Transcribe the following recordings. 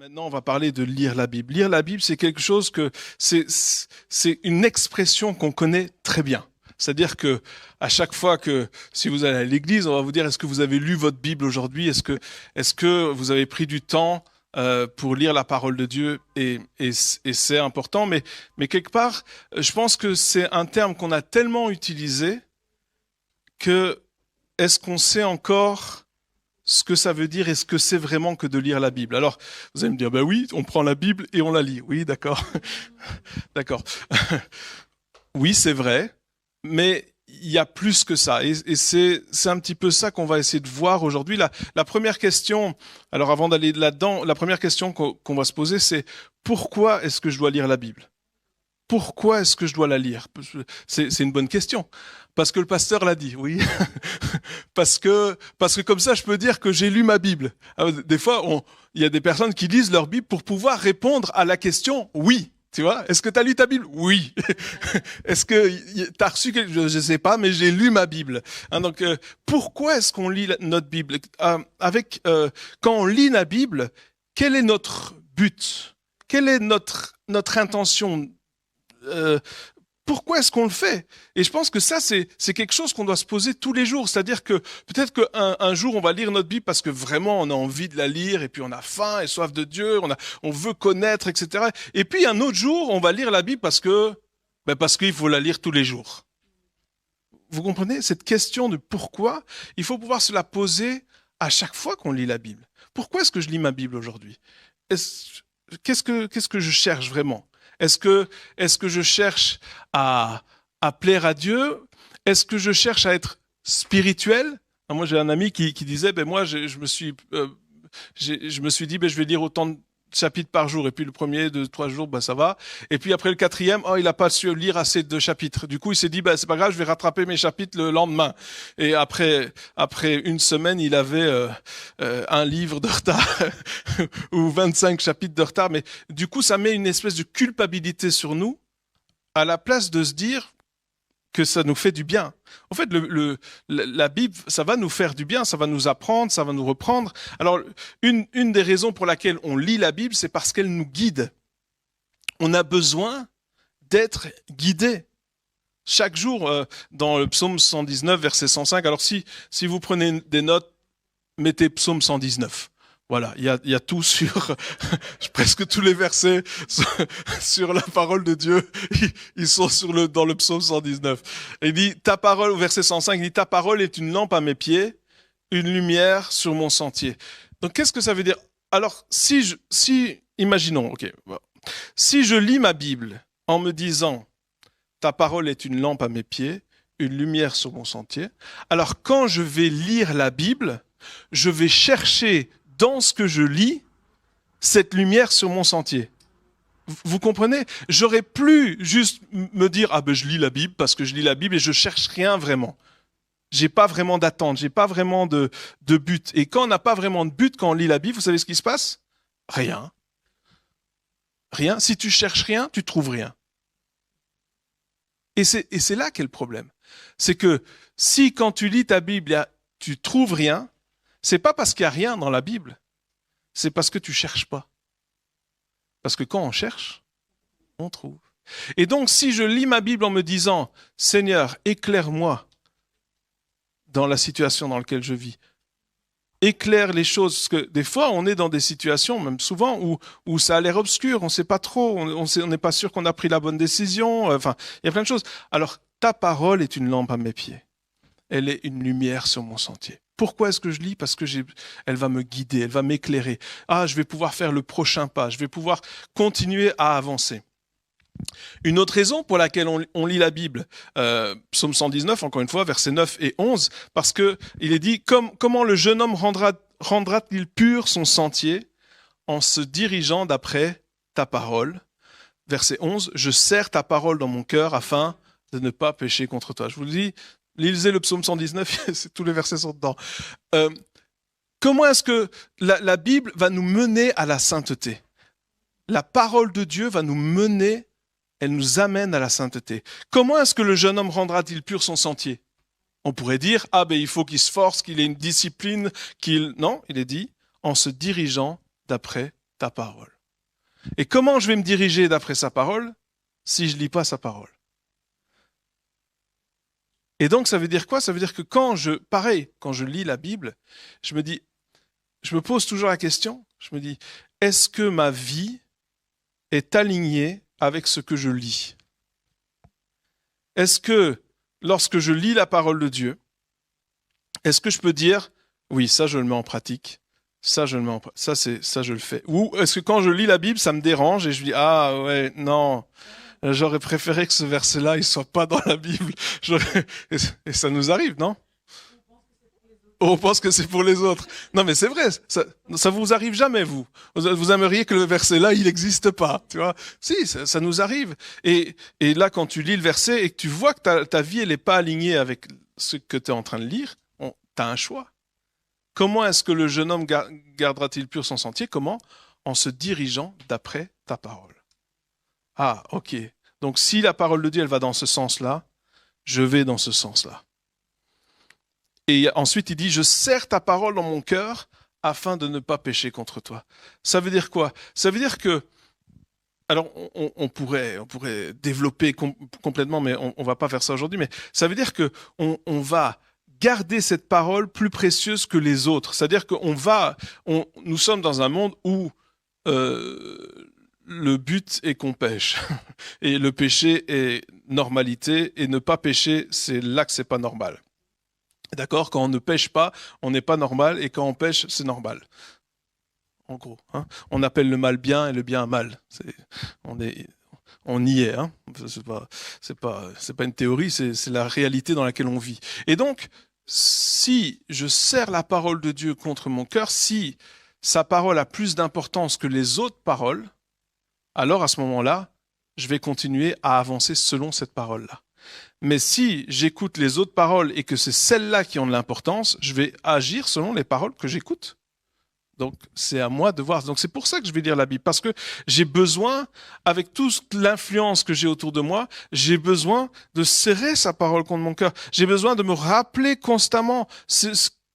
Maintenant, on va parler de lire la Bible. Lire la Bible, c'est quelque chose que c'est une expression qu'on connaît très bien. C'est-à-dire que à chaque fois que si vous allez à l'église, on va vous dire est-ce que vous avez lu votre Bible aujourd'hui? Est-ce que vous avez pris du temps pour lire la parole de Dieu? Et c'est important, mais quelque part, je pense que c'est un terme qu'on a tellement utilisé que est-ce qu'on sait encore ce que ça veut dire et ce que c'est vraiment que de lire la Bible? Alors, vous allez me dire, ben oui, on prend la Bible et on la lit. Oui, d'accord. D'accord. Oui, c'est vrai, mais il y a plus que ça. Et c'est un petit peu ça qu'on va essayer de voir aujourd'hui. La première question, alors avant d'aller là-dedans, la première question qu'on va se poser, c'est pourquoi est-ce que je dois lire la Bible? Pourquoi est-ce que je dois la lire? C'est une bonne question. Parce que le pasteur l'a dit, oui. Parce que comme ça, je peux dire que j'ai lu ma Bible. Alors, des fois, il y a des personnes qui lisent leur Bible pour pouvoir répondre à la question oui. Tu vois? Est-ce que tu as lu ta Bible? Oui. Est-ce que tu as reçu quelque chose? Je ne sais pas, mais j'ai lu ma Bible. Hein, donc, pourquoi est-ce qu'on lit notre Bible? Quand on lit la Bible, quel est notre but? Quelle est notre intention? Pourquoi est-ce qu'on le fait? Et je pense que ça, c'est quelque chose qu'on doit se poser tous les jours. C'est-à-dire que peut-être qu'un jour, on va lire notre Bible parce que vraiment, on a envie de la lire et puis on a faim et soif de Dieu, on veut connaître, etc. Et puis un autre jour, on va lire la Bible parce qu'il faut la lire tous les jours. Vous comprenez? Cette question de pourquoi, il faut pouvoir se la poser à chaque fois qu'on lit la Bible. Pourquoi est-ce que je lis ma Bible aujourd'hui? Qu'est-ce que je cherche vraiment? Est-ce que je cherche à plaire à Dieu? Est-ce que je cherche à être spirituel? Moi, j'ai un ami qui disait, moi, je me suis dit, je vais lire autant de chapitres par jour. Et puis le premier, 2, 3 jours, ça va. Et puis après le quatrième, il n'a pas su lire assez de chapitres. Du coup, il s'est dit, c'est pas grave, je vais rattraper mes chapitres le lendemain. Et après une semaine, il avait un livre de retard ou 25 chapitres de retard. Mais du coup, ça met une espèce de culpabilité sur nous à la place de se dire que ça nous fait du bien. En fait, la Bible, ça va nous faire du bien, ça va nous apprendre, ça va nous reprendre. Alors, une des raisons pour laquelle on lit la Bible, c'est parce qu'elle nous guide. On a besoin d'être guidé. Chaque jour, dans le psaume 119, verset 105, alors si vous prenez des notes, mettez psaume 119. Voilà, il y a tout sur presque tous les versets sur la parole de Dieu, ils sont dans le psaume 119. Il dit ta parole au verset 105, il dit ta parole est une lampe à mes pieds, une lumière sur mon sentier. Donc qu'est-ce que ça veut dire? Alors imaginons, si je lis ma Bible en me disant ta parole est une lampe à mes pieds, une lumière sur mon sentier, alors quand je vais lire la Bible, je vais chercher dans ce que je lis, cette lumière sur mon sentier. Vous comprenez? J'aurais plus juste me dire je lis la Bible parce que je lis la Bible et je cherche rien vraiment. J'ai pas vraiment d'attente, j'ai pas vraiment de but. Et quand on n'a pas vraiment de but quand on lit la Bible, vous savez ce qui se passe? Rien. Rien. Si tu cherches rien, tu trouves rien. Et c'est là qu'est le problème. C'est que si quand tu lis ta Bible, tu trouves rien, c'est pas parce qu'il y a rien dans la Bible, c'est parce que tu cherches pas. Parce que quand on cherche, on trouve. Et donc, si je lis ma Bible en me disant, Seigneur, éclaire-moi dans la situation dans laquelle je vis, éclaire les choses, parce que des fois, on est dans des situations, même souvent, où ça a l'air obscur, on ne sait pas trop, on n'est pas sûr qu'on a pris la bonne décision, il y a plein de choses. Alors, ta parole est une lampe à mes pieds. Elle est une lumière sur mon sentier. Pourquoi est-ce que je lis? Parce que elle va me guider, elle va m'éclairer. Je vais pouvoir faire le prochain pas, je vais pouvoir continuer à avancer. Une autre raison pour laquelle on lit la Bible, psaume 119, encore une fois, versets 9 et 11, parce que il est dit, comment le jeune homme rendra-t-il pur son sentier en se dirigeant d'après ta parole? Verset 11, je serre ta parole dans mon cœur afin de ne pas pécher contre toi. Je vous le dis, lisez le psaume 119, tous les versets sont dedans. Comment est-ce que la Bible va nous mener à la sainteté? La parole de Dieu va nous mener, elle nous amène à la sainteté. Comment est-ce que le jeune homme rendra-t-il pur son sentier? On pourrait dire, il faut qu'il se force, qu'il ait une discipline, Non, il est dit, en se dirigeant d'après ta parole. Et comment je vais me diriger d'après sa parole si je lis pas sa parole? Et donc, ça veut dire quoi? Ça veut dire que quand je lis la Bible, je me pose toujours la question, je me dis, est-ce que ma vie est alignée avec ce que je lis? Est-ce que, lorsque je lis la parole de Dieu, est-ce que je peux dire, oui, ça je le mets en pratique, ça je le fais? Ou est-ce que quand je lis la Bible, ça me dérange et je dis, ah ouais, non, j'aurais préféré que ce verset-là, il soit pas dans la Bible. Et ça nous arrive, non? On pense que c'est pour les autres. Non, mais c'est vrai, ça vous arrive jamais, vous. Vous aimeriez que le verset-là, il n'existe pas, tu vois. Si, ça nous arrive. Et là, quand tu lis le verset et que tu vois que ta vie, elle n'est pas alignée avec ce que tu es en train de lire, tu as un choix. Comment est-ce que le jeune homme gardera-t-il pur son sentier? Comment? En se dirigeant d'après ta parole. Ah, ok. Donc, si la parole de Dieu, elle va dans ce sens-là, je vais dans ce sens-là. Et ensuite, il dit, je serre ta parole dans mon cœur afin de ne pas pécher contre toi. Ça veut dire quoi? Ça veut dire que, alors on pourrait développer complètement, mais on va pas faire ça aujourd'hui, mais ça veut dire que on va garder cette parole plus précieuse que les autres. C'est-à-dire que nous sommes dans un monde où le but est qu'on pêche. Et le péché est normalité, et ne pas pécher, c'est là que c'est pas normal. D'accord? Quand on ne pêche pas, on n'est pas normal, et quand on pêche, c'est normal. En gros, hein? On appelle le mal bien et le bien mal. On y est, hein? C'est pas une théorie, c'est la réalité dans laquelle on vit. Et donc, si je serre la parole de Dieu contre mon cœur, si sa parole a plus d'importance que les autres paroles, alors à ce moment-là, je vais continuer à avancer selon cette parole-là. Mais si j'écoute les autres paroles et que c'est celles-là qui ont de l'importance, je vais agir selon les paroles que j'écoute. Donc, c'est à moi de voir. Donc, c'est pour ça que je vais lire la Bible. Parce que j'ai besoin, avec toute l'influence que j'ai autour de moi, j'ai besoin de serrer sa parole contre mon cœur. J'ai besoin de me rappeler constamment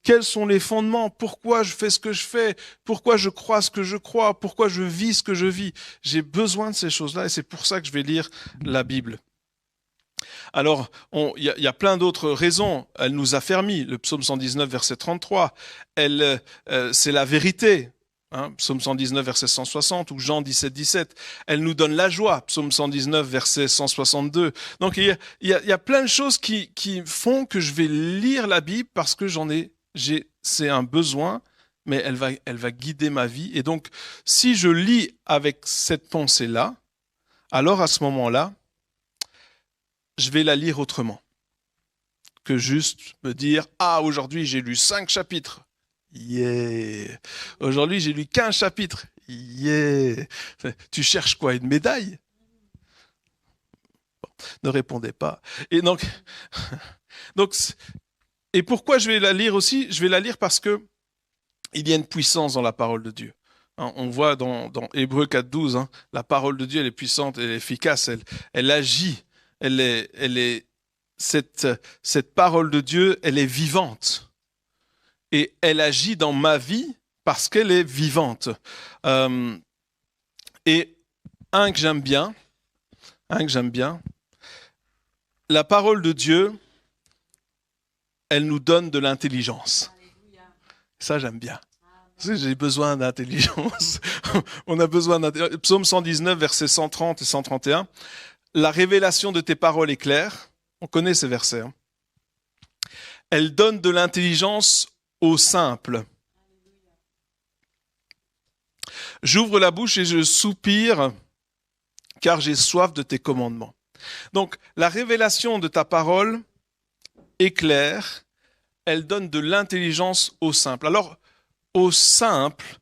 quels sont les fondements, pourquoi je fais ce que je fais, pourquoi je crois ce que je crois, pourquoi je vis ce que je vis. J'ai besoin de ces choses-là et c'est pour ça que je vais lire la Bible. Alors, il y a plein d'autres raisons. Elle nous affermit. Le psaume 119, verset 33. C'est la vérité. Hein, psaume 119, verset 160, ou Jean 17, 17. Elle nous donne la joie. Psaume 119, verset 162. Donc, il y a plein de choses qui font que je vais lire la Bible parce que c'est un besoin, mais elle va guider ma vie. Et donc, si je lis avec cette pensée-là, alors à ce moment-là, je vais la lire autrement que juste me dire « Ah, aujourd'hui, j'ai lu 5 chapitres. Yeah. Aujourd'hui, j'ai lu 15 chapitres. Yeah. » Tu cherches quoi, une médaille? Bon, ne répondez pas. Et donc, et pourquoi je vais la lire aussi? Je vais la lire parce que il y a une puissance dans la parole de Dieu. On voit dans Hébreux 4.12, hein, la parole de Dieu, elle est puissante, elle est efficace, elle agit. Cette parole de Dieu, elle est vivante. Et elle agit dans ma vie parce qu'elle est vivante. Et un que j'aime bien, la parole de Dieu, elle nous donne de l'intelligence. Ça, j'aime bien. J'ai besoin d'intelligence. On a besoin d'intelligence. Psaume 119, versets 130 et 131. La révélation de tes paroles est claire. On connaît ces versets. Hein. Elle donne de l'intelligence aux simples. J'ouvre la bouche et je soupire, car j'ai soif de tes commandements. Donc, la révélation de ta parole est claire. Elle donne de l'intelligence aux simples. Alors, aux simples,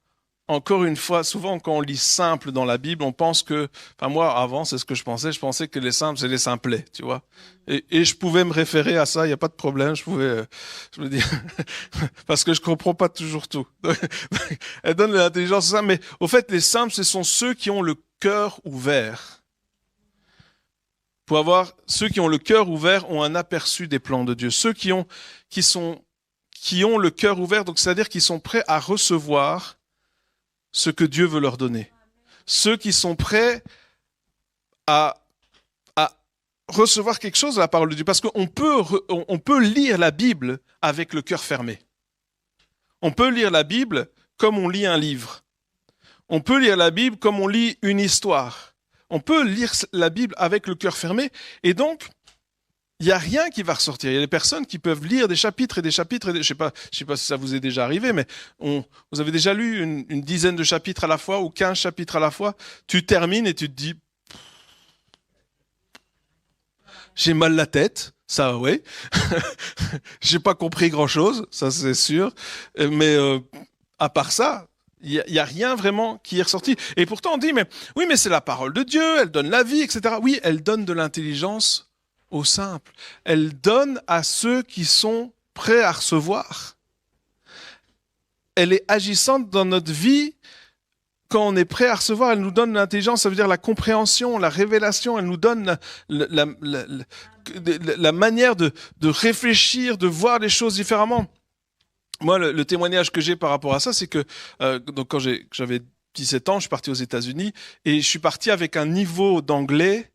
encore une fois, souvent quand on lit simple dans la Bible, on pense que, enfin moi avant c'est ce que je pensais que les simples c'est les simplets, tu vois. Et je pouvais me référer à ça, il n'y a pas de problème, je me dis, parce que je comprends pas toujours tout. Elle donne de l'intelligence aux simples, mais au fait les simples ce sont ceux qui ont le cœur ouvert. Ceux qui ont le cœur ouvert ont un aperçu des plans de Dieu. Ceux qui ont le cœur ouvert, donc c'est-à-dire qu'ils sont prêts à recevoir ce que Dieu veut leur donner. Ceux qui sont prêts à recevoir quelque chose de la parole de Dieu. Parce qu'on peut lire la Bible avec le cœur fermé. On peut lire la Bible comme on lit un livre. On peut lire la Bible comme on lit une histoire. On peut lire la Bible avec le cœur fermé. Et donc, il n'y a rien qui va ressortir. Il y a des personnes qui peuvent lire des chapitres et des chapitres. Je sais pas si ça vous est déjà arrivé, mais vous avez déjà lu une dizaine de chapitres à la fois ou 15 chapitres à la fois. Tu termines et tu te dis, j'ai mal la tête. Ça, oui. J'ai pas compris grand-chose, ça c'est sûr. Mais à part ça, il y a rien vraiment qui est ressorti. Et pourtant on dit, mais oui, mais c'est la parole de Dieu, elle donne la vie, etc. Oui, elle donne de l'intelligence aux simples. Elle donne à ceux qui sont prêts à recevoir. Elle est agissante dans notre vie. Quand on est prêt à recevoir, elle nous donne l'intelligence, ça veut dire la compréhension, la révélation, elle nous donne la manière de réfléchir, de voir les choses différemment. Moi, le témoignage que j'ai par rapport à ça, c'est que donc quand j'avais 17 ans, je suis parti aux États-Unis et je suis parti avec un niveau d'anglais,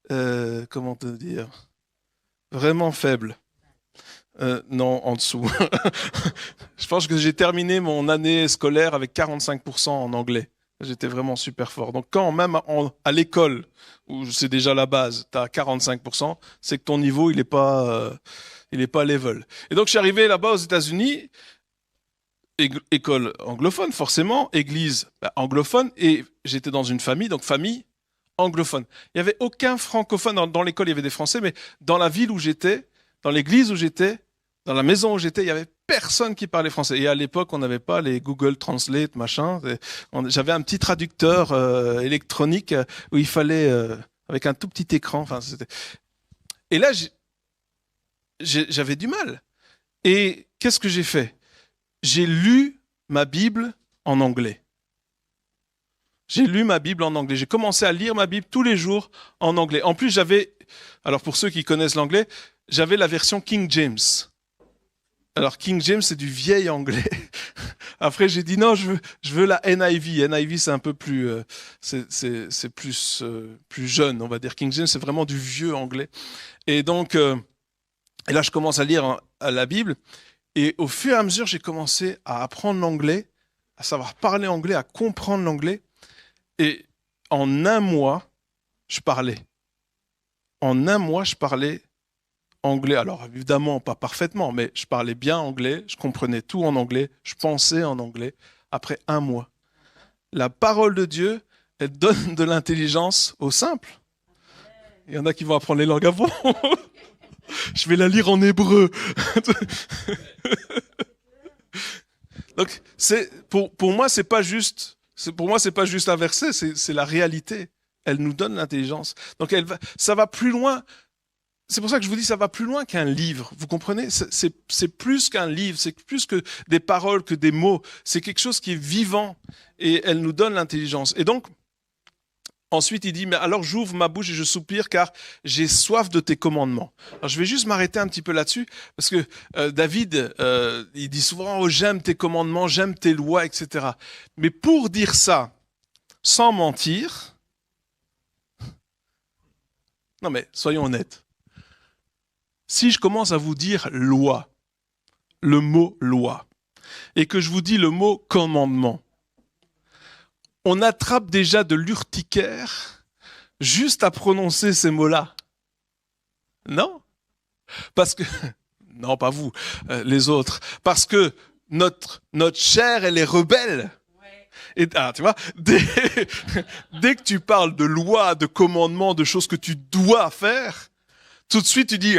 comment te dire, vraiment faible. Non, en dessous. Je pense que j'ai terminé mon année scolaire avec 45% en anglais. J'étais vraiment super fort. Donc quand même à l'école, où c'est déjà la base, tu as 45%, c'est que ton niveau, il est pas level. Et donc je suis arrivé là-bas aux États-Unis, école anglophone forcément, église anglophone, et j'étais dans une famille, donc famille anglophone. Il n'y avait aucun francophone dans l'école, il y avait des Français, mais dans la ville où j'étais, dans l'église où j'étais, dans la maison où j'étais, il y avait personne qui parlait français. Et à l'époque, on n'avait pas les Google Translate, machin. J'avais un petit traducteur électronique où il fallait, avec un tout petit écran. Enfin, et là, j'avais du mal. Et qu'est-ce que j'ai fait? J'ai lu ma Bible en anglais. J'ai lu ma Bible en anglais. J'ai commencé à lire ma Bible tous les jours en anglais. En plus, alors pour ceux qui connaissent l'anglais, j'avais la version King James. Alors King James, c'est du vieil anglais. Après, j'ai dit non, je veux la NIV. NIV, c'est un peu plus, c'est plus jeune, on va dire. King James, c'est vraiment du vieux anglais. Et donc, et là, je commence à lire la Bible. Et au fur et à mesure, j'ai commencé à apprendre l'anglais, à savoir parler anglais, à comprendre l'anglais. Et en un mois, je parlais. En un mois, je parlais anglais. Alors évidemment, pas parfaitement, mais je parlais bien anglais, je comprenais tout en anglais, je pensais en anglais. Après un mois, la parole de Dieu, elle donne de l'intelligence aux simples. Il y en a qui vont apprendre les langues avant. Je vais la lire en hébreu. Donc, pour moi, c'est pas juste un verset, c'est la réalité. Elle nous donne l'intelligence. Donc, ça va plus loin. C'est pour ça que je vous dis, ça va plus loin qu'un livre. Vous comprenez? C'est plus qu'un livre, c'est plus que des paroles, que des mots. C'est quelque chose qui est vivant et elle nous donne l'intelligence. Et donc, ensuite, il dit, mais alors j'ouvre ma bouche et je soupire car j'ai soif de tes commandements. Alors, je vais juste m'arrêter un petit peu là-dessus parce que David, il dit souvent, oh, j'aime tes commandements, j'aime tes lois, etc. Mais pour dire ça, sans mentir, non mais soyons honnêtes. Si je commence à vous dire loi, le mot loi, et que je vous dis le mot commandement, on attrape déjà de l'urticaire juste à prononcer ces mots-là. Non? Parce que, non pas vous, les autres, parce que notre chair, elle est rebelle. Et tu vois, dès que tu parles de loi, de commandement, de choses que tu dois faire, tout de suite, tu dis «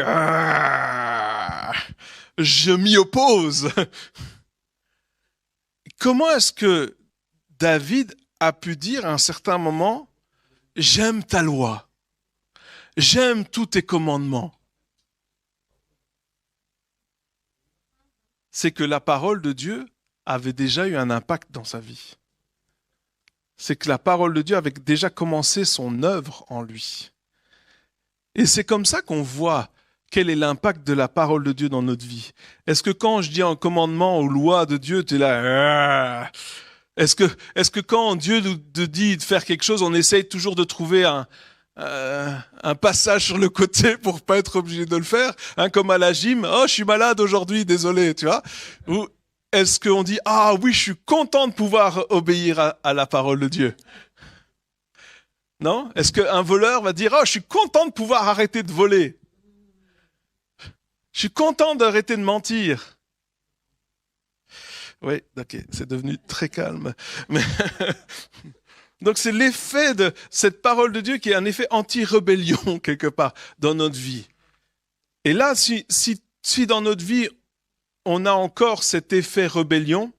je m'y oppose ». Comment est-ce que David a pu dire à un certain moment « j'aime ta loi, j'aime tous tes commandements ». C'est que la parole de Dieu avait déjà eu un impact dans sa vie. C'est que la parole de Dieu avait déjà commencé son œuvre en lui. Et c'est comme ça qu'on voit quel est l'impact de la parole de Dieu dans notre vie. Est-ce que quand je dis un commandement aux lois de Dieu, tu es là, Est-ce que quand Dieu nous dit de faire quelque chose, on essaye toujours de trouver un passage sur le côté pour pas être obligé de le faire, hein, comme à la gym. Oh, je suis malade aujourd'hui, désolé, tu vois. Ou est-ce qu'on dit, ah oui, je suis content de pouvoir obéir à la parole de Dieu? Non? Est-ce qu'un voleur va dire, oh, je suis content de pouvoir arrêter de voler? Je suis content d'arrêter de mentir. Oui, ok, c'est devenu très calme. Mais donc c'est l'effet de cette parole de Dieu qui est un effet anti-rébellion quelque part dans notre vie. Et là, si dans notre vie, on a encore cet effet rébellion,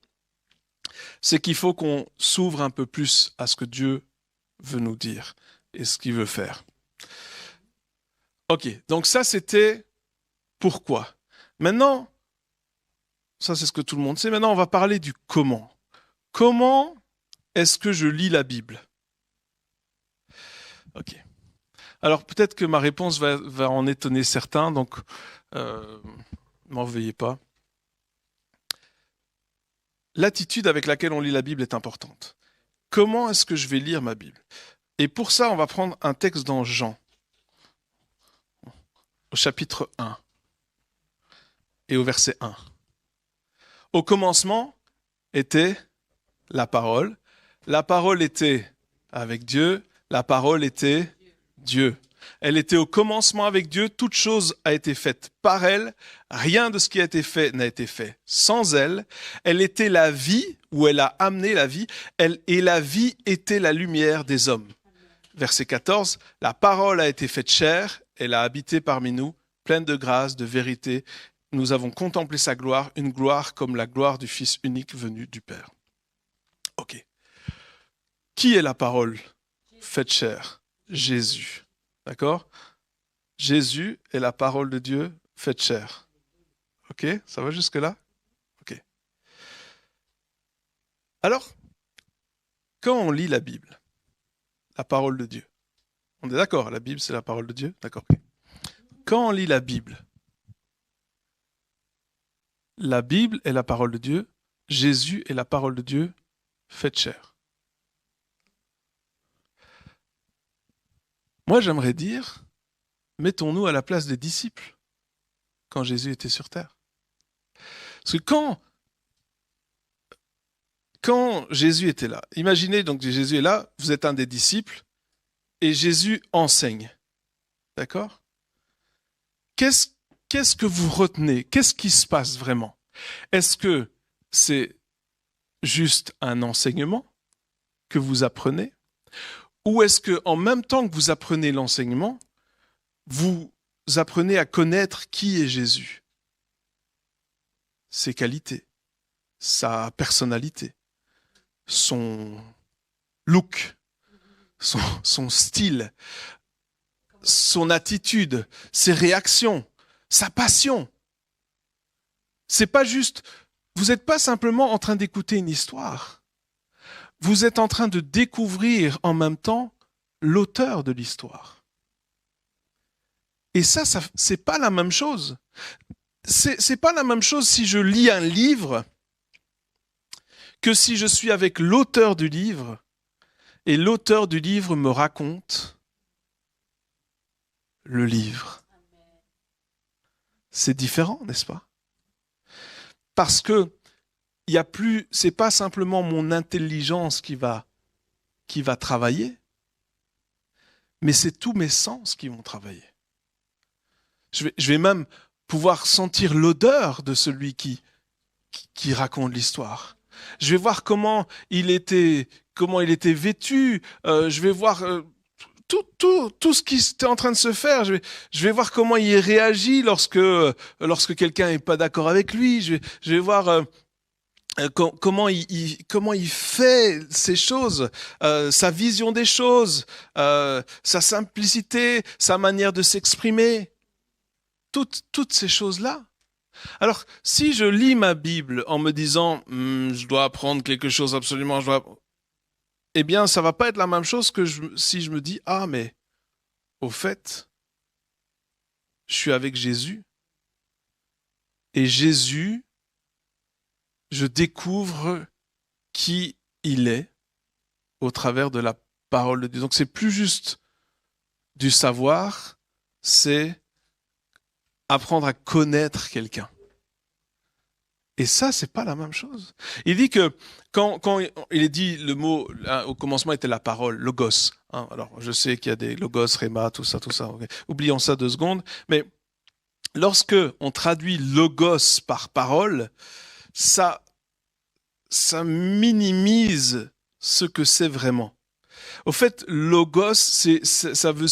c'est qu'il faut qu'on s'ouvre un peu plus à ce que Dieu veut nous dire et ce qu'il veut faire. Ok, donc ça c'était pourquoi. Maintenant, ça c'est ce que tout le monde sait, maintenant on va parler du comment. Comment est-ce que je lis la Bible? Ok. Alors peut-être que ma réponse va en étonner certains, donc m'en veuillez pas. L'attitude avec laquelle on lit la Bible est importante. Comment est-ce que je vais lire ma Bible? Et pour ça, on va prendre un texte dans Jean, au chapitre 1 et au verset 1. Au commencement était la parole était avec Dieu, la parole était Dieu. Elle était au commencement avec Dieu, toute chose a été faite par elle, rien de ce qui a été fait n'a été fait sans elle. Elle était la vie, ou elle a amené la vie, et la vie était la lumière des hommes. Verset 14, la parole a été faite chair, elle a habité parmi nous, pleine de grâce, de vérité. Nous avons contemplé sa gloire, une gloire comme la gloire du Fils unique venu du Père. Ok. Qui est la parole faite chair? Jésus. D'accord? Jésus est la parole de Dieu faite chair. Ok? Ça va jusque-là? Ok. Alors, quand on lit la Bible, la parole de Dieu, on est d'accord, la Bible c'est la parole de Dieu? D'accord. Ok. Quand on lit la Bible est la parole de Dieu, Jésus est la parole de Dieu faite chair. Moi j'aimerais dire, mettons-nous à la place des disciples quand Jésus était sur terre. Parce que quand Jésus était là, imaginez donc que Jésus est là, vous êtes un des disciples, et Jésus enseigne. D'accord? Qu'est-ce que vous retenez? Qu'est-ce qui se passe vraiment? Est-ce que c'est juste un enseignement que vous apprenez? Ou est-ce que en même temps que vous apprenez l'enseignement, vous apprenez à connaître qui est Jésus? Ses qualités, sa personnalité, son look, son style, son attitude, ses réactions, sa passion. C'est pas juste, vous n'êtes pas simplement en train d'écouter une histoire. Vous êtes en train de découvrir en même temps l'auteur de l'histoire. Et ça c'est pas la même chose. C'est pas la même chose si je lis un livre que si je suis avec l'auteur du livre et l'auteur du livre me raconte le livre. C'est différent, n'est-ce pas? Parce que il y a plus, c'est pas simplement mon intelligence qui va travailler, mais c'est tous mes sens qui vont travailler. Je vais même pouvoir sentir l'odeur de celui qui raconte l'histoire. Je vais voir comment il était vêtu. Je vais voir tout ce qui était en train de se faire. Je vais voir comment il réagit lorsque quelqu'un n'est pas d'accord avec lui. Je vais voir comment il fait ces choses, sa vision des choses, sa simplicité, sa manière de s'exprimer. Toutes ces choses-là. Alors, si je lis ma Bible en me disant je dois apprendre quelque chose absolument, eh bien, ça va pas être la même chose que si je me dis ah mais au fait, je suis avec Jésus et Jésus, je découvre qui il est au travers de la parole de Dieu. Donc c'est plus juste du savoir, c'est apprendre à connaître quelqu'un. Et ça, c'est pas la même chose. Il dit que quand il est dit le mot au commencement était la parole, logos. Hein, alors je sais qu'il y a des logos, réma, tout ça. Okay. Oublions ça 2 secondes. Mais lorsque on traduit logos par parole, ça minimise ce que c'est vraiment. Au fait, logos, ça veut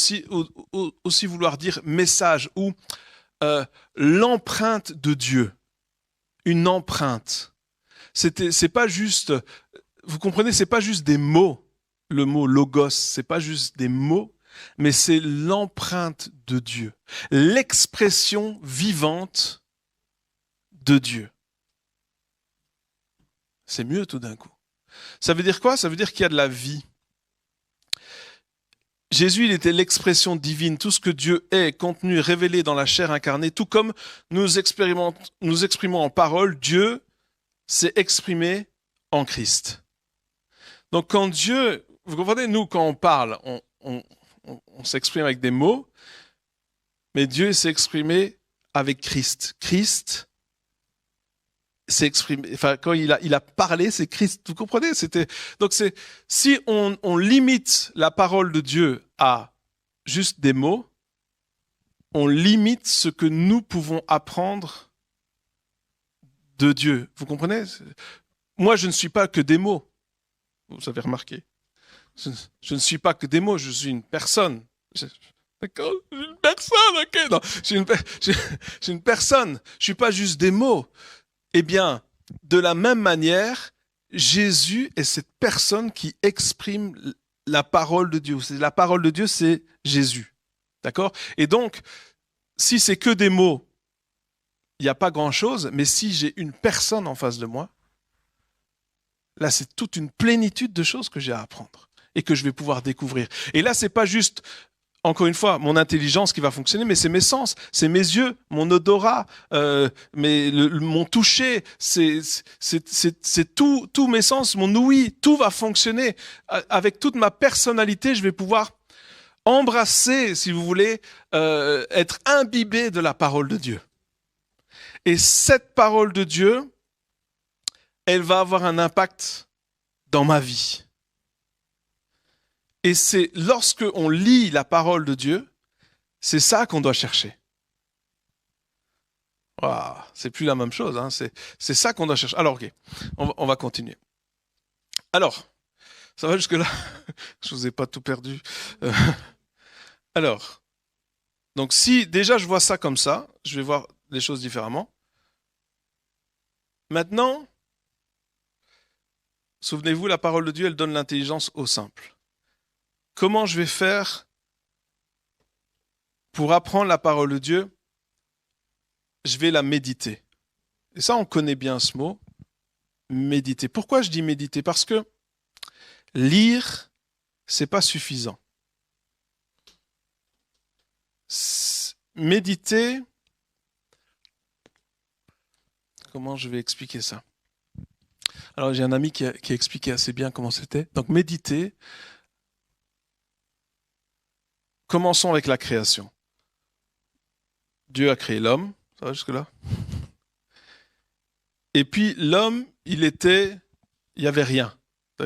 aussi vouloir dire message ou l'empreinte de Dieu. Une empreinte. C'est pas juste, vous comprenez, c'est pas juste des mots. Le mot logos, c'est pas juste des mots, mais c'est l'empreinte de Dieu. L'expression vivante de Dieu. C'est mieux tout d'un coup. Ça veut dire quoi? Ça veut dire qu'il y a de la vie. Jésus, il était l'expression divine, tout ce que Dieu est, contenu, révélé dans la chair incarnée, tout comme nous exprimons en parole, Dieu s'est exprimé en Christ. Donc quand Dieu, vous comprenez, nous quand on parle, on s'exprime avec des mots, mais Dieu s'est exprimé avec Christ. Christ s'est exprimé, enfin quand il a parlé, c'est Christ. Vous comprenez? Donc si on limite la parole de Dieu à juste des mots, on limite ce que nous pouvons apprendre de Dieu. Vous comprenez? Moi, je ne suis pas que des mots. Vous avez remarqué. Je ne suis pas que des mots, je suis une personne. D'accord? Je suis une personne, ok? Non, je suis une personne. Je suis pas juste des mots. Eh bien, de la même manière, Jésus est cette personne qui exprime la parole de Dieu. La parole de Dieu, c'est Jésus. D'accord? Et donc, si c'est que des mots, il n'y a pas grand-chose, mais si j'ai une personne en face de moi, là, c'est toute une plénitude de choses que j'ai à apprendre et que je vais pouvoir découvrir. Et là, c'est pas juste, encore une fois, mon intelligence qui va fonctionner, mais c'est mes sens, c'est mes yeux, mon odorat, mon toucher, c'est tous mes sens, mon ouïe, tout va fonctionner. Avec toute ma personnalité, je vais pouvoir embrasser, si vous voulez, être imbibé de la parole de Dieu. Et cette parole de Dieu, elle va avoir un impact dans ma vie. Et c'est lorsque on lit la parole de Dieu, c'est ça qu'on doit chercher. Wow, c'est plus la même chose, hein, c'est ça qu'on doit chercher. Alors, ok, on va continuer. Alors, ça va jusque-là? Je vous ai pas tout perdu. Alors, donc si déjà je vois ça comme ça, je vais voir les choses différemment. Maintenant, souvenez-vous, la parole de Dieu, elle donne l'intelligence au simple. Comment je vais faire pour apprendre la parole de Dieu? Je vais la méditer. Et ça, on connaît bien ce mot, méditer. Pourquoi je dis méditer? Parce que lire, c'est pas suffisant. Méditer, comment je vais expliquer ça? Alors, j'ai un ami qui a expliqué assez bien comment c'était. Donc, méditer, commençons avec la création. Dieu a créé l'homme, ça va jusque-là? Et puis, l'homme, il n'y avait rien.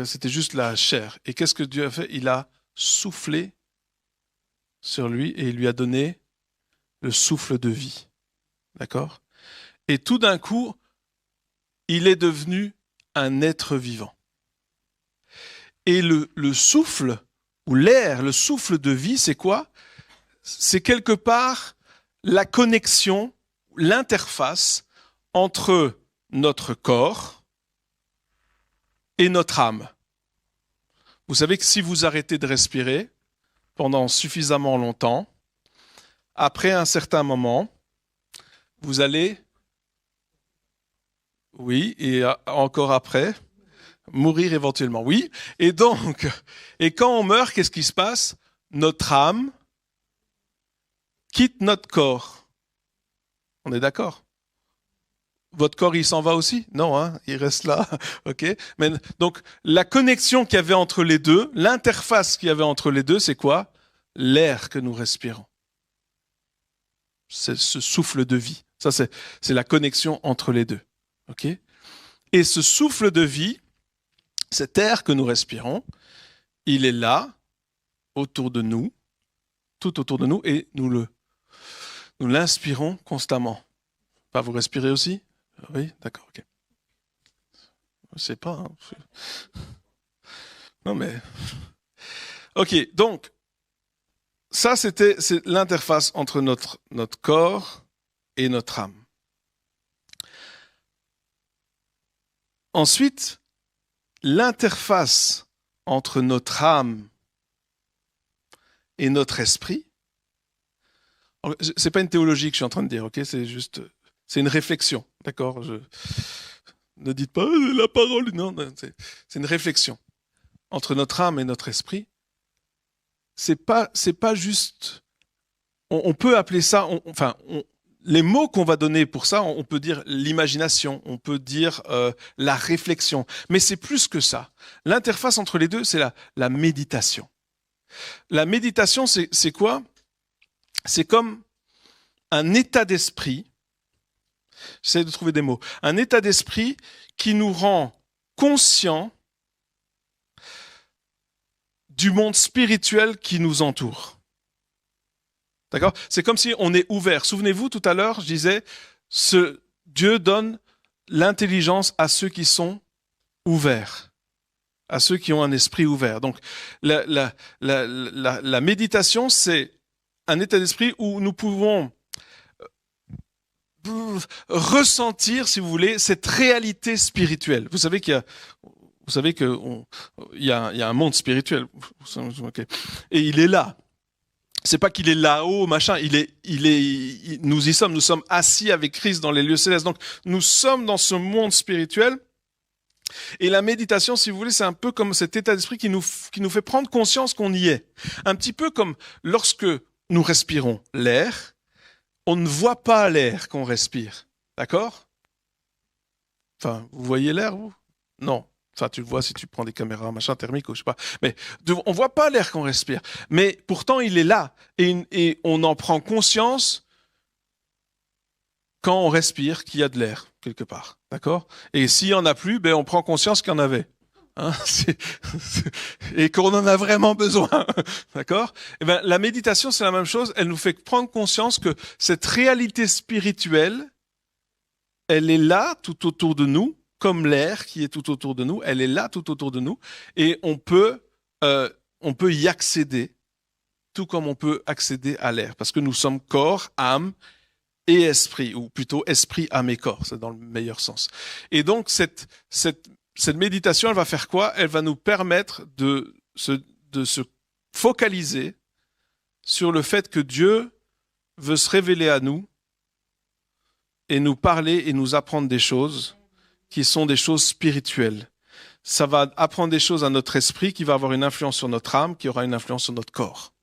C'était juste la chair. Et qu'est-ce que Dieu a fait? Il a soufflé sur lui et il lui a donné le souffle de vie. D'accord? Et tout d'un coup, il est devenu un être vivant. Et le souffle, ou l'air, le souffle de vie, c'est quoi? C'est quelque part la connexion, l'interface entre notre corps et notre âme. Vous savez que si vous arrêtez de respirer pendant suffisamment longtemps, après un certain moment, vous allez, oui, et encore après, mourir éventuellement, oui. Et donc, quand on meurt, qu'est-ce qui se passe? Notre âme quitte notre corps. On est d'accord? votre corps, il s'en va aussi? Non, hein, il reste là. Ok. Mais donc, la connexion qu'il y avait entre les deux, l'interface qu'il y avait entre les deux, c'est quoi? L'air que nous respirons. C'est ce souffle de vie. Ça, c'est la connexion entre les deux. Ok. Et ce souffle de vie, cet air que nous respirons, il est là, autour de nous, tout autour de nous, et nous l'inspirons constamment. Pas vous respirez aussi? Oui, d'accord, ok. Je sais pas. Hein. Non mais. Ok, donc ça c'est l'interface entre notre corps et notre âme. Ensuite, l'interface entre notre âme et notre esprit. C'est pas une théologie que je suis en train de dire, ok? C'est une réflexion, d'accord? Ne dites pas la parole, non, c'est une réflexion entre notre âme et notre esprit. C'est pas juste. On peut appeler ça, les mots qu'on va donner pour ça, on peut dire l'imagination, on peut dire la réflexion, mais c'est plus que ça. L'interface entre les deux, c'est la méditation. La méditation, c'est quoi? C'est comme un état d'esprit. J'essaie de trouver des mots. Un état d'esprit qui nous rend conscients du monde spirituel qui nous entoure. D'accord? C'est comme si on est ouvert. Souvenez-vous, tout à l'heure, je disais, Dieu donne l'intelligence à ceux qui sont ouverts, à ceux qui ont un esprit ouvert. Donc, la méditation, c'est un état d'esprit où nous pouvons ressentir, si vous voulez, cette réalité spirituelle. Vous savez qu'il y a un monde spirituel. Et il est là. C'est pas qu'il est là-haut, machin. Nous y sommes. Nous sommes assis avec Christ dans les lieux célestes. Donc, nous sommes dans ce monde spirituel. Et la méditation, si vous voulez, c'est un peu comme cet état d'esprit qui nous fait prendre conscience qu'on y est. Un petit peu comme lorsque nous respirons l'air, on ne voit pas l'air qu'on respire. D'accord? Enfin, vous voyez l'air, vous? Non. Ça, tu le vois si tu prends des caméras, machin, thermiques, ou je sais pas. Mais on voit pas l'air qu'on respire. Mais pourtant, il est là. Et on en prend conscience quand on respire qu'il y a de l'air, quelque part. D'accord? Et s'il y en a plus, on prend conscience qu'il y en avait. Hein, et qu'on en a vraiment besoin. D'accord? Et la méditation, c'est la même chose. Elle nous fait prendre conscience que cette réalité spirituelle, elle est là, tout autour de nous, comme l'air qui est tout autour de nous, elle est là tout autour de nous, et on peut y accéder, tout comme on peut accéder à l'air, parce que nous sommes corps, âme et esprit, ou plutôt esprit, âme et corps, c'est dans le meilleur sens. Et donc cette méditation, elle va faire quoi? Elle va nous permettre de se focaliser sur le fait que Dieu veut se révéler à nous et nous parler et nous apprendre des choses qui sont des choses spirituelles. Ça va apprendre des choses à notre esprit qui va avoir une influence sur notre âme, qui aura une influence sur notre corps.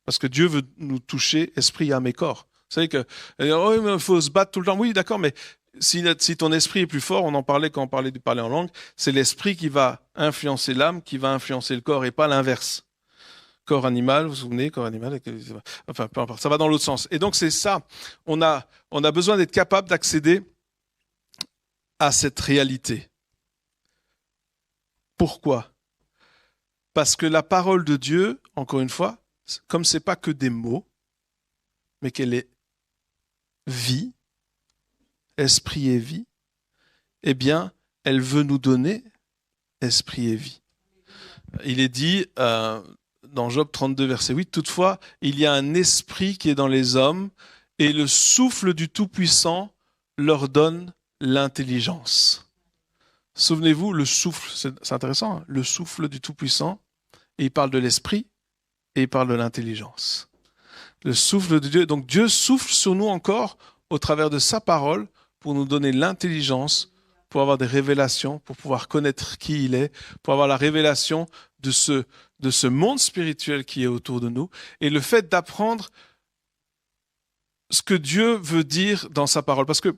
Parce que Dieu veut nous toucher esprit, âme et corps. Vous savez que, oh, il faut se battre tout le temps. Oui, d'accord, mais si ton esprit est plus fort, on en parlait quand on parlait du parler en langue, c'est l'esprit qui va influencer l'âme, qui va influencer le corps et pas l'inverse. Corps animal, vous vous souvenez, corps animal, enfin, peu importe, ça va dans l'autre sens. Et donc, c'est ça. On a besoin d'être capable d'accéder à cette réalité. Pourquoi? Parce que la parole de Dieu, encore une fois, comme c'est pas que des mots, mais qu'elle est vie, esprit et vie, eh bien, elle veut nous donner esprit et vie. Il est dit dans Job 32, verset 8, toutefois, il y a un esprit qui est dans les hommes et le souffle du Tout-Puissant leur donne l'intelligence. Souvenez-vous, le souffle, c'est intéressant, hein, le souffle du Tout-Puissant, et il parle de l'esprit et il parle de l'intelligence. Le souffle de Dieu, donc Dieu souffle sur nous encore au travers de sa parole pour nous donner l'intelligence, pour avoir des révélations, pour pouvoir connaître qui il est, pour avoir la révélation de ce monde spirituel qui est autour de nous, et le fait d'apprendre ce que Dieu veut dire dans sa parole. Parce que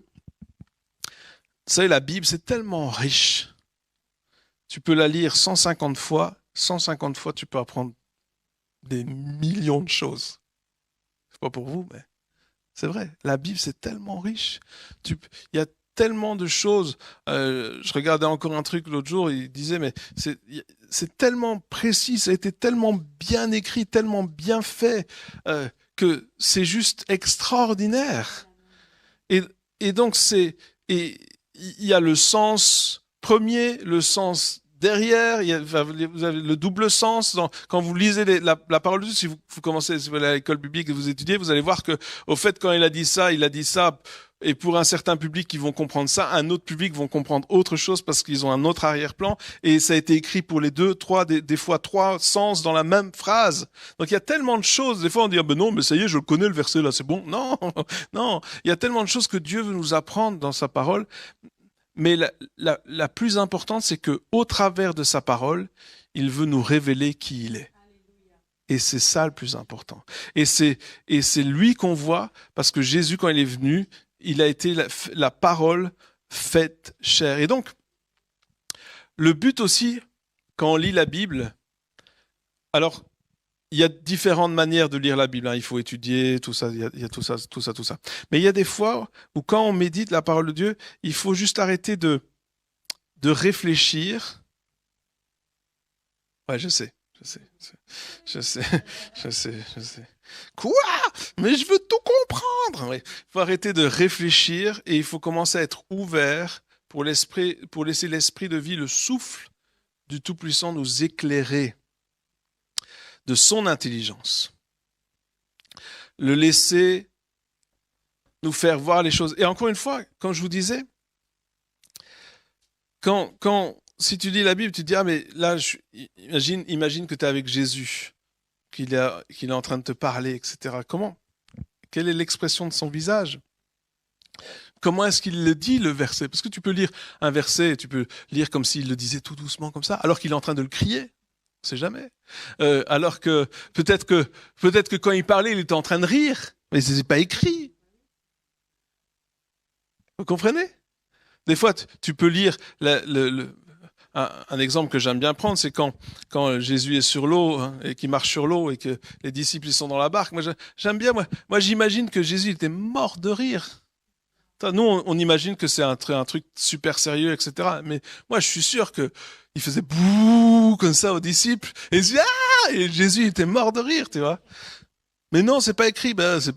Vous savez, la Bible, c'est tellement riche. Tu peux la lire 150 fois. 150 fois, tu peux apprendre des millions de choses. C'est pas pour vous, mais c'est vrai. La Bible, c'est tellement riche. Il y a tellement de choses. Je regardais encore un truc l'autre jour, il disait, mais c'est tellement précis, ça a été tellement bien écrit, tellement bien fait, que c'est juste extraordinaire. Et, et donc, et il y a le sens premier, le sens derrière, vous avez le double sens. Quand vous lisez la parole de Dieu, si vous commencez, si vous allez à l'école biblique et vous étudiez, vous allez voir que, au fait, quand il a dit ça, et pour un certain public qui vont comprendre ça, un autre public vont comprendre autre chose parce qu'ils ont un autre arrière-plan, et ça a été écrit pour les deux, trois, des fois trois sens dans la même phrase. Donc il y a tellement de choses, des fois on dit, ah ben non, mais ça y est, je le connais le verset là, c'est bon. Non, non, il y a tellement de choses que Dieu veut nous apprendre dans sa parole, mais la plus importante, c'est que au travers de sa parole, il veut nous révéler qui il est. Et c'est ça le plus important. Et c'est lui qu'on voit, parce que Jésus, quand il est venu, il a été la parole faite chair. Et donc, le but aussi, quand on lit la Bible, alors, il y a différentes manières de lire la Bible. Il faut étudier, tout ça, il y a tout ça, tout ça, tout ça. Mais il y a des fois où quand on médite la parole de Dieu, il faut juste arrêter de réfléchir. Ouais, je sais. Quoi? Mais je veux tout comprendre. Il faut arrêter de réfléchir et il faut commencer à être ouvert pour laisser l'esprit de vie, le souffle du Tout-Puissant nous éclairer de son intelligence. Le laisser nous faire voir les choses. Et encore une fois, comme je vous disais, si tu lis la Bible, tu te dis, ah mais là, imagine que tu es avec Jésus, qu'il est en train de te parler, etc. Quelle est l'expression de son visage? Comment est-ce qu'il le dit, le verset? Parce que tu peux lire un verset, et tu peux lire comme s'il le disait tout doucement comme ça, alors qu'il est en train de le crier. On sait jamais. Alors que peut-être que quand il parlait, il était en train de rire, mais ce n'est pas écrit. Vous comprenez? Des fois, tu peux lire un exemple que j'aime bien prendre, c'est quand Jésus est sur l'eau, hein, et qu'il marche sur l'eau et que les disciples ils sont dans la barque. Moi, j'aime bien. Moi, j'imagine que Jésus était mort de rire. Nous, on imagine que c'est un truc super sérieux, etc. Mais moi, je suis sûr que il faisait bouh comme ça aux disciples et il dit, ah, et Jésus était mort de rire, tu vois. Mais non, c'est pas écrit. Ben, c'est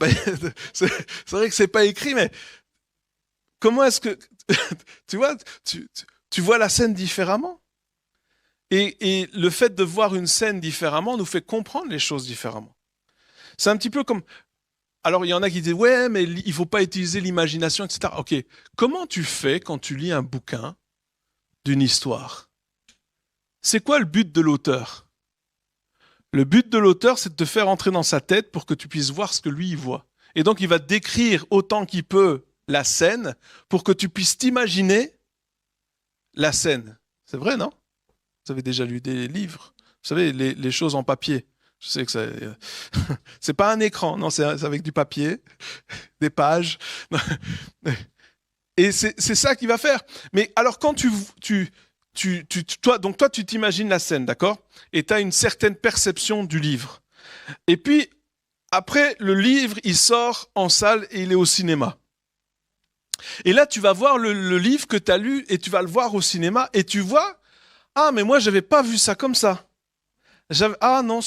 vrai que c'est pas écrit, mais comment est-ce que tu vois, tu vois la scène différemment. Et le fait de voir une scène différemment nous fait comprendre les choses différemment. C'est un petit peu comme... Alors, il y en a qui disent, ouais, mais il faut pas utiliser l'imagination, etc. Ok, comment tu fais quand tu lis un bouquin d'une histoire? C'est quoi le but de l'auteur? Le but de l'auteur, c'est de te faire entrer dans sa tête pour que tu puisses voir ce que lui, il voit. Et donc, il va décrire autant qu'il peut la scène pour que tu puisses t'imaginer la scène. C'est vrai, non? Vous avez déjà lu des livres. Vous savez, les choses en papier. Je sais que c'est pas un écran, non, c'est avec du papier, des pages. Et c'est ça qu'il va faire. Mais alors quand toi, tu t'imagines la scène, d'accord? Et tu as une certaine perception du livre. Et puis, après, le livre, il sort en salle et il est au cinéma. Et là, tu vas voir le livre que tu as lu et tu vas le voir au cinéma et tu vois, ah, mais moi, j'avais pas vu ça comme ça. Ah non,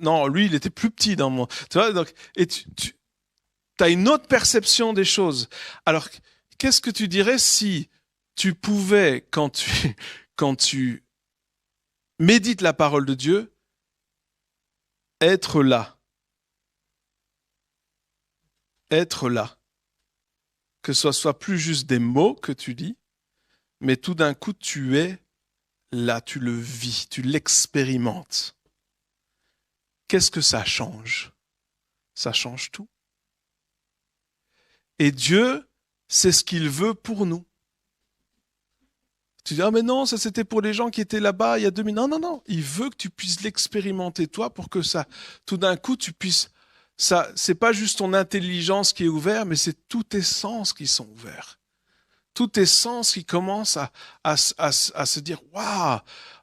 non, lui, il était plus petit dans mon... Tu vois, donc, et tu as une autre perception des choses. Alors, qu'est-ce que tu dirais si tu pouvais, quand tu médites la parole de Dieu, être là? Être là. Que ce soit plus juste des mots que tu dis, mais tout d'un coup, tu es là, tu le vis, tu l'expérimentes. Qu'est-ce que ça change? Ça change tout. Et Dieu, c'est ce qu'il veut pour nous. Tu dis, ah mais non, ça c'était pour les gens qui étaient là-bas il y a 2000 ans. Non, non, non. Il veut que tu puisses l'expérimenter toi pour que ça, tout d'un coup, tu puisses... Ça, c'est pas juste ton intelligence qui est ouverte, mais c'est tous tes sens qui sont ouverts. tous tes sens qui commencent à se dire, waouh,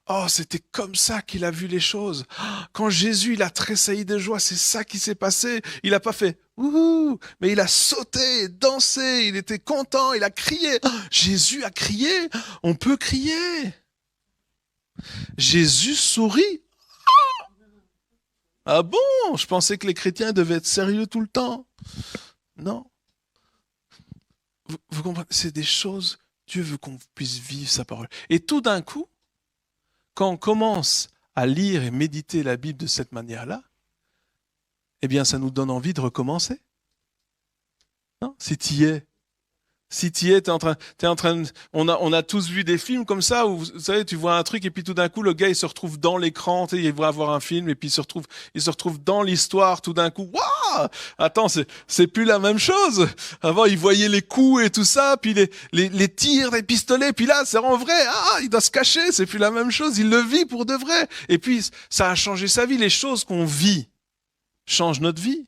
oh, c'était comme ça qu'il a vu les choses. Quand Jésus, il a tressailli de joie, c'est ça qui s'est passé. Il n'a pas fait, ouh, mais il a sauté, dansé, il était content, il a crié. Jésus a crié, on peut crier. Jésus sourit. Ah bon? Je pensais que les chrétiens devaient être sérieux tout le temps. Non. Vous comprenez? C'est des choses, Dieu veut qu'on puisse vivre sa parole. Et tout d'un coup, quand on commence à lire et méditer la Bible de cette manière-là, eh bien, ça nous donne envie de recommencer. Non? Si tu y es. Si tu y es, on a tous vu des films comme ça où, vous savez, tu vois un truc et puis tout d'un coup, le gars, il se retrouve dans l'écran, tu sais, il va avoir un film et puis il se retrouve dans l'histoire tout d'un coup. Waouh! Attends, c'est plus la même chose. Avant, il voyait les coups et tout ça, puis les tirs des pistolets, puis là, c'est en vrai. Ah, il doit se cacher, c'est plus la même chose. Il le vit pour de vrai. Et puis, ça a changé sa vie. Les choses qu'on vit changent notre vie.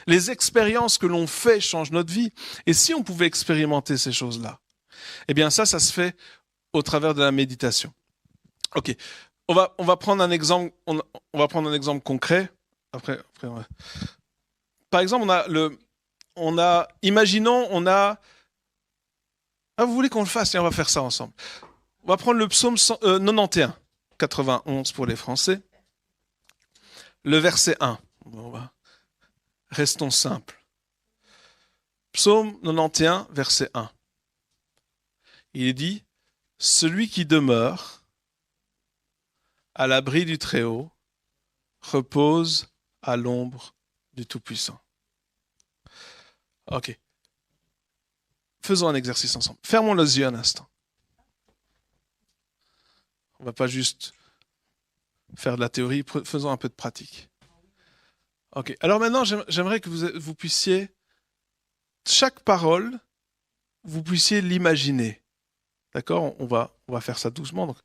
Les expériences que l'on fait changent notre vie. Et si on pouvait expérimenter ces choses-là, eh bien ça se fait au travers de la méditation. Ok, on va prendre un exemple, on va prendre un exemple concret. Par exemple, imaginons, vous voulez qu'on le fasse, et on va faire ça ensemble. On va prendre le psaume 91, 91 pour les Français, le verset 1. Restons simples. Psaume 91, verset 1. Il est dit, « Celui qui demeure à l'abri du Très-Haut repose à l'ombre du Tout-Puissant. » Ok. Faisons un exercice ensemble. Fermons les yeux un instant. On ne va pas juste faire de la théorie, faisons un peu de pratique. Ok. Alors maintenant, j'aimerais que vous puissiez, chaque parole, vous puissiez l'imaginer. D'accord? On va faire ça doucement. Donc,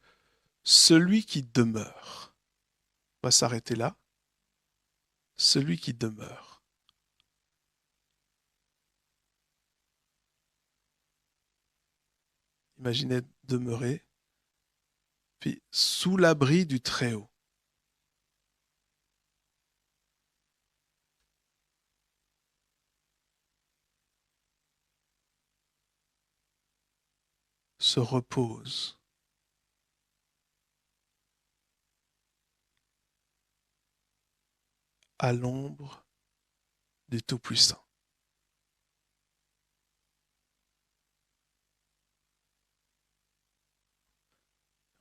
celui qui demeure. On va s'arrêter là. Celui qui demeure. Imaginez demeurer. Puis, sous l'abri du Très-Haut. Se repose. À l'ombre du Tout-Puissant.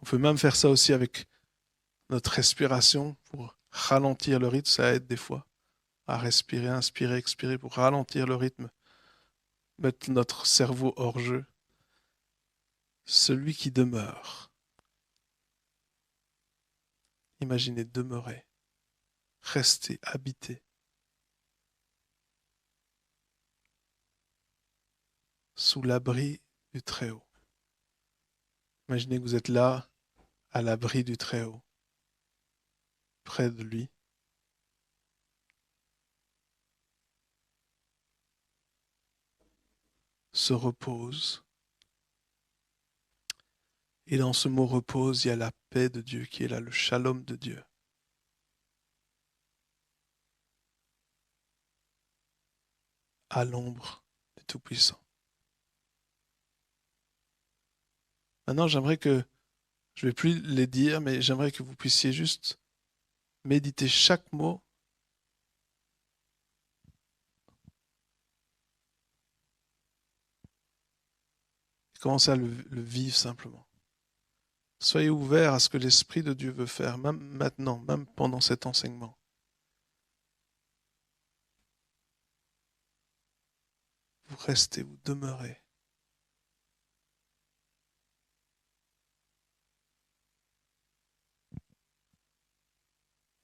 On peut même faire ça aussi avec notre respiration pour ralentir le rythme. Ça aide des fois à respirer, inspirer, expirer pour ralentir le rythme, mettre notre cerveau hors jeu. Celui qui demeure. Imaginez demeurer, rester, habiter. Sous l'abri du Très-Haut. Imaginez que vous êtes là, à l'abri du Très-Haut, près de lui. Se repose. Et dans ce mot repose, il y a la paix de Dieu qui est là, le shalom de Dieu. À l'ombre du Tout-Puissant. Maintenant, j'aimerais que, je ne vais plus les dire, mais j'aimerais que vous puissiez juste méditer chaque mot. Et commencez à le vivre simplement. Soyez ouverts à ce que l'Esprit de Dieu veut faire, même maintenant, même pendant cet enseignement. Vous restez, vous demeurez.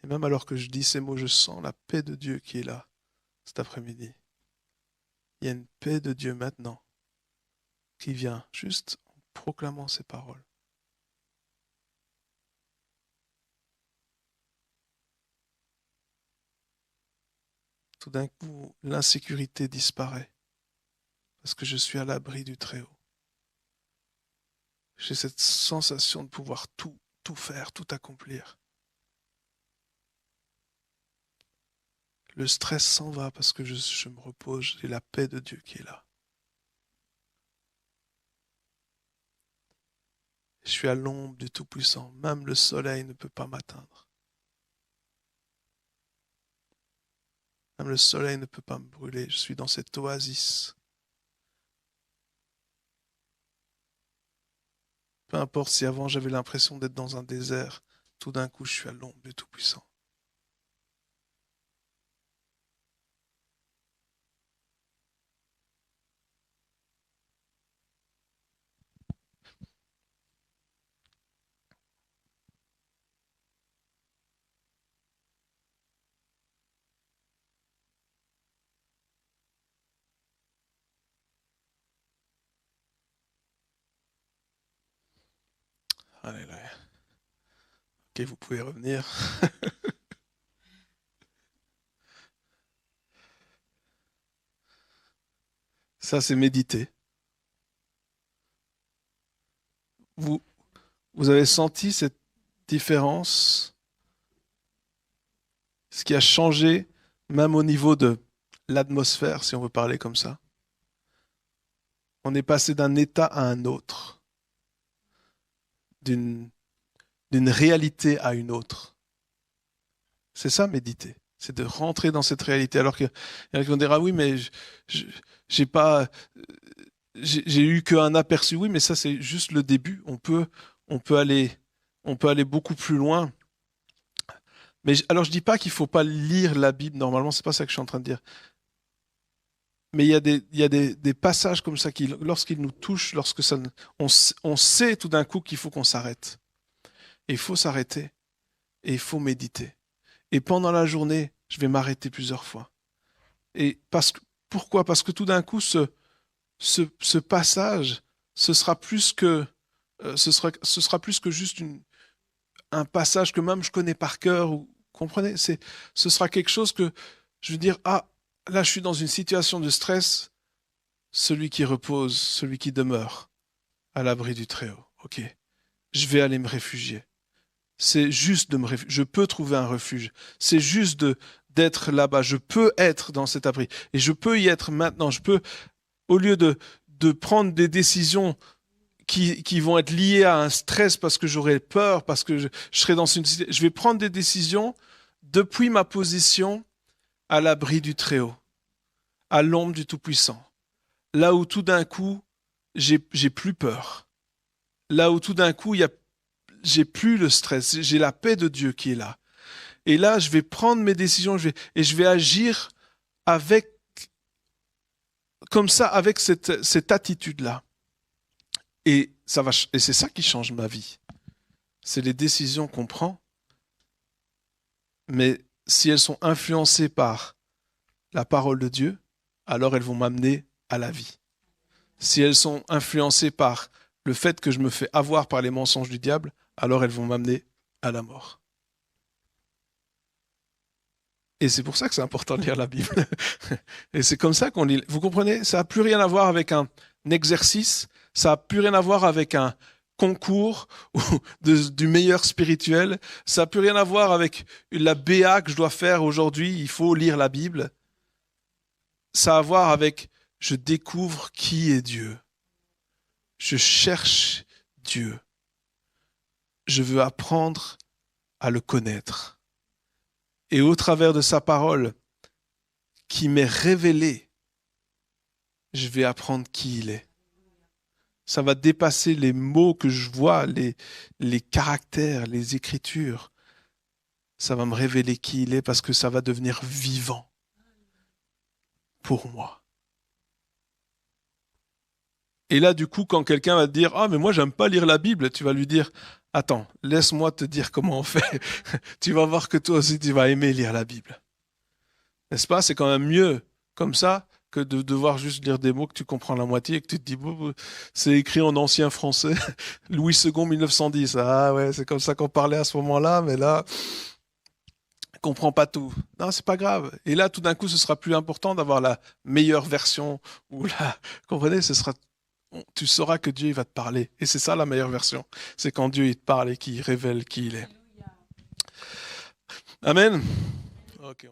Et même alors que je dis ces mots, je sens la paix de Dieu qui est là cet après-midi. Il y a une paix de Dieu maintenant qui vient juste en proclamant ces paroles. Tout d'un coup, l'insécurité disparaît parce que je suis à l'abri du Très-Haut. J'ai cette sensation de pouvoir tout faire, tout accomplir. Le stress s'en va parce que je me repose, j'ai la paix de Dieu qui est là. Je suis à l'ombre du Tout-Puissant, même le soleil ne peut pas m'atteindre. Même le soleil ne peut pas me brûler, je suis dans cette oasis. Peu importe si avant j'avais l'impression d'être dans un désert, tout d'un coup je suis à l'ombre du Tout-Puissant. Alléluia. Ok, vous pouvez revenir. Ça, c'est méditer. Vous, vous avez senti cette différence, ce qui a changé, même au niveau de l'atmosphère, si on veut parler comme ça. On est passé d'un état à un autre, d'une réalité à une autre. C'est ça, méditer. C'est de rentrer dans cette réalité. Alors qu'il y en a qui vont dire, ah oui, mais j'ai pas, j'ai eu qu'un aperçu. Oui, mais ça, c'est juste le début. On peut aller beaucoup plus loin. Mais alors, je dis pas qu'il faut pas lire la Bible. Normalement, c'est pas ça que je suis en train de dire. Mais il y a des passages comme ça qui, lorsqu'ils nous touchent, lorsque ça, on sait tout d'un coup qu'il faut qu'on s'arrête. Et il faut s'arrêter. Et il faut méditer. Et pendant la journée, je vais m'arrêter plusieurs fois. Et pourquoi? Parce que tout d'un coup, ce passage, ce sera plus que, ce sera plus que juste un passage que même je connais par cœur. Ou, comprenez? Ce sera quelque chose que je veux dire, ah, là, je suis dans une situation de stress. Celui qui repose, celui qui demeure à l'abri du Très-Haut. Ok, je vais aller me réfugier. C'est juste de me réfugier. Je peux trouver un refuge. C'est juste d'être là-bas. Je peux être dans cet abri. Et je peux y être maintenant. Je peux, au lieu de prendre des décisions qui vont être liées à un stress parce que j'aurai peur, parce que je serai dans une situation, je vais prendre des décisions depuis ma position à l'abri du Très-Haut, à l'ombre du Tout-Puissant. Là où tout d'un coup, j'ai plus peur. Là où tout d'un coup, j'ai plus le stress. J'ai la paix de Dieu qui est là. Et là, je vais prendre mes décisions, et je vais agir avec, comme ça, avec cette attitude-là. Et c'est ça qui change ma vie. C'est les décisions qu'on prend. Mais si elles sont influencées par la parole de Dieu, alors elles vont m'amener à la vie. Si elles sont influencées par le fait que je me fais avoir par les mensonges du diable, alors elles vont m'amener à la mort. Et c'est pour ça que c'est important de lire la Bible. Et c'est comme ça qu'on lit. Vous comprenez? Ça n'a plus rien à voir avec un exercice, ça n'a plus rien à voir avec un concours ou du meilleur spirituel, ça n'a plus rien à voir avec la BA que je dois faire aujourd'hui, il faut lire la Bible. Ça a à voir avec je découvre qui est Dieu. Je cherche Dieu. Je veux apprendre à le connaître. Et au travers de sa parole qui m'est révélée, je vais apprendre qui il est. Ça va dépasser les mots que je vois, les caractères, les écritures. Ça va me révéler qui il est parce que ça va devenir vivant pour moi. Et là, du coup, quand quelqu'un va te dire « Ah, mais moi, j'aime pas lire la Bible », tu vas lui dire « Attends, laisse-moi te dire comment on fait. » Tu vas voir que toi aussi, tu vas aimer lire la Bible. N'est-ce pas? C'est quand même mieux comme ça que de devoir juste lire des mots que tu comprends la moitié et que tu te dis c'est écrit en ancien français, Louis II 1910. Ah ouais, c'est comme ça qu'on parlait à ce moment-là, mais là, je comprends pas tout. Non, c'est pas grave. Et là, tout d'un coup, ce sera plus important d'avoir la meilleure version ou la, comprenez, tu sauras que Dieu il va te parler. Et c'est ça la meilleure version. C'est quand Dieu il te parle et qu'il révèle qui il est. Amen. Ok.